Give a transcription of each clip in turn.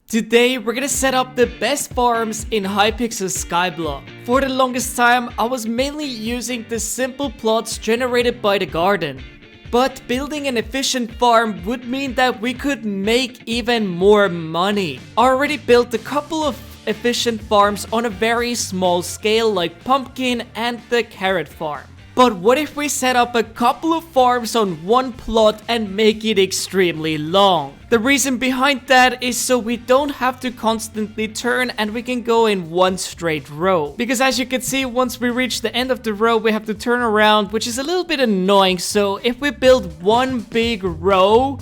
Today, we're gonna set up the best farms in Hypixel Skyblock. For the longest time, I was mainly using the simple plots generated by the garden. But building an efficient farm would mean that we could make even more money. I already built a couple of efficient farms on a very small scale like pumpkin and the carrot farm. But what if we set up a couple of farms on one plot and make it extremely long? The reason behind that is so we don't have to constantly turn and we can go in one straight row. Because as you can see, once we reach the end of the row, we have to turn around, which is a little bit annoying. So if we build one big row,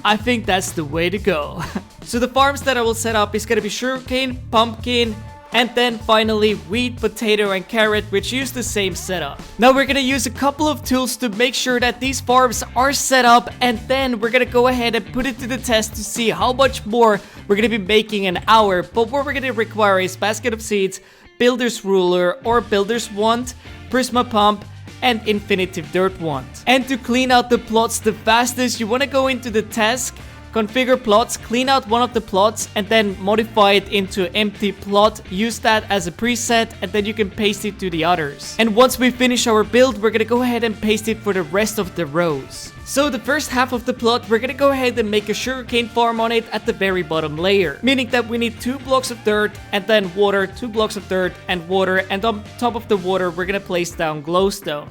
I think that's the way to go. So the farms that I will set up is gonna be sugarcane, pumpkin, and then finally wheat, potato, and carrot, which use the same setup. Now we're gonna use a couple of tools to make sure that these farms are set up, and then we're gonna go ahead and put it to the test to see how much more we're gonna be making an hour. But what we're gonna require is basket of seeds, builder's ruler or builder's wand, prisma pump, and infinitive dirt wand. And to clean out the plots the fastest, you wanna go into the task, configure plots, clean out one of the plots, and then modify it into empty plot. Use that as a preset, and then you can paste it to the others. And once we finish our build, we're gonna go ahead and paste it for the rest of the rows. So the first half of the plot, we're gonna go ahead and make a sugarcane farm on it at the very bottom layer. Meaning that we need 2 blocks of dirt, and then water, 2 blocks of dirt, and water, and on top of the water, we're gonna place down glowstone.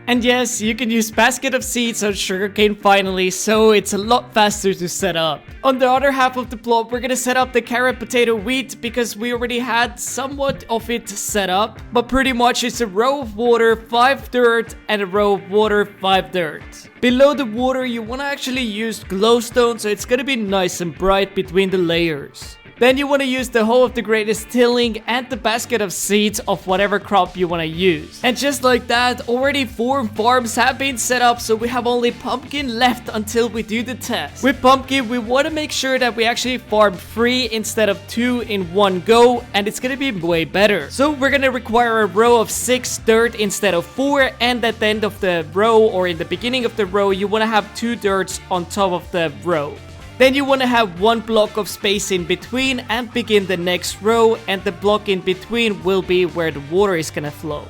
And yes, you can use basket of seeds on sugarcane finally, so it's a lot faster to set up. On the other half of the plot, we're gonna set up the carrot, potato, wheat, because we already had somewhat of it set up. But pretty much it's a row of water, 5 dirt, and a row of water, 5 dirt. Below the water, you wanna actually use glowstone, so it's gonna be nice and bright between the layers. Then you want to use the hoe of the greatest tilling and the basket of seeds of whatever crop you want to use. And just like that, already 4 farms have been set up, so we have only pumpkin left until we do the test. With pumpkin, we want to make sure that we actually farm 3 instead of 2 in one go, and it's going to be way better. So we're going to require a row of 6 dirt instead of 4, and at the end of the row or in the beginning of the row, you want to have 2 dirts on top of the row. Then you want to have 1 block of space in between and begin the next row, and the block in between will be where the water is gonna flow.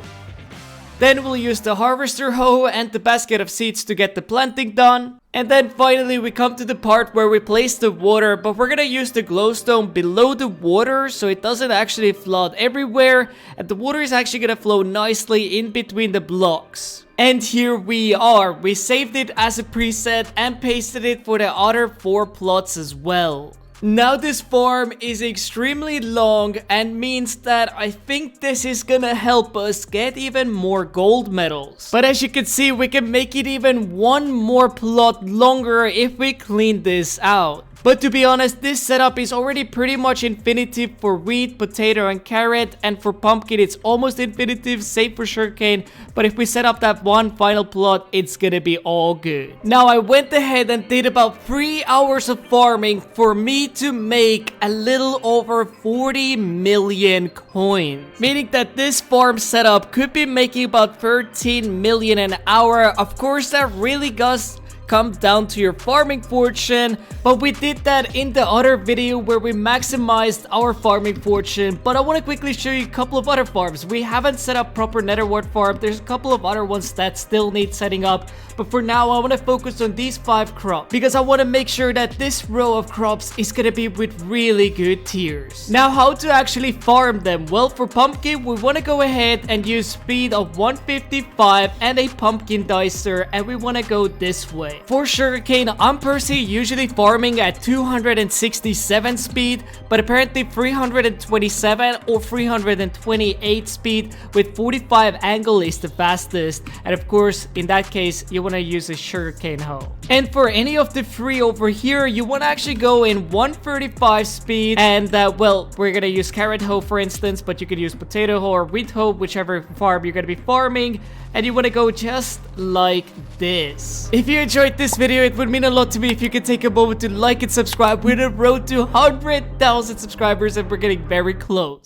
Then we'll use the harvester hoe and the basket of seeds to get the planting done. And then finally we come to the part where we place the water, but we're gonna use the glowstone below the water so it doesn't actually flood everywhere, and the water is actually gonna flow nicely in between the blocks. And here we are. We saved it as a preset and pasted it for the other 4 plots as well. Now this farm is extremely long and means that I think this is gonna help us get even more gold medals. But as you can see, we can make it even 1 more plot longer if we clean this out. But to be honest, this setup is already pretty much infinitive for wheat, potato, and carrot, and for pumpkin it's almost infinitive, save for sugarcane. But if we set up that one final plot, it's gonna be all good. Now I went ahead and did about 3 hours of farming for me to make a little over 40 million coins. Meaning that this farm setup could be making about 13 million an hour. Of course, that really does come down to your farming fortune, but we did that in the other video where we maximized our farming fortune. But I want to quickly show you a couple of other farms. We haven't set up proper netherwart farm. There's a couple of other ones that still need setting up, but for now I want to focus on these 5 crops because I want to make sure that this row of crops is gonna be with really good tiers. Now how to actually farm them? Well, for pumpkin we want to go ahead and use speed of 155 and a pumpkin dicer, and we want to go this way. For sugarcane, I'm personally usually farming at 267 speed, but apparently 327 or 328 speed with 45 angle is the fastest. And of course, in that case, you want to use a sugarcane hoe. And for any of the 3 over here, you want to actually go in 135 speed. And well, we're going to use carrot hoe for instance, but you could use potato hoe or wheat hoe, whichever farm you're going to be farming. And you want to go just like this. If you enjoyed this video, it would mean a lot to me if you could take a moment to like and subscribe. We're on the road to 100,000 subscribers and we're getting very close.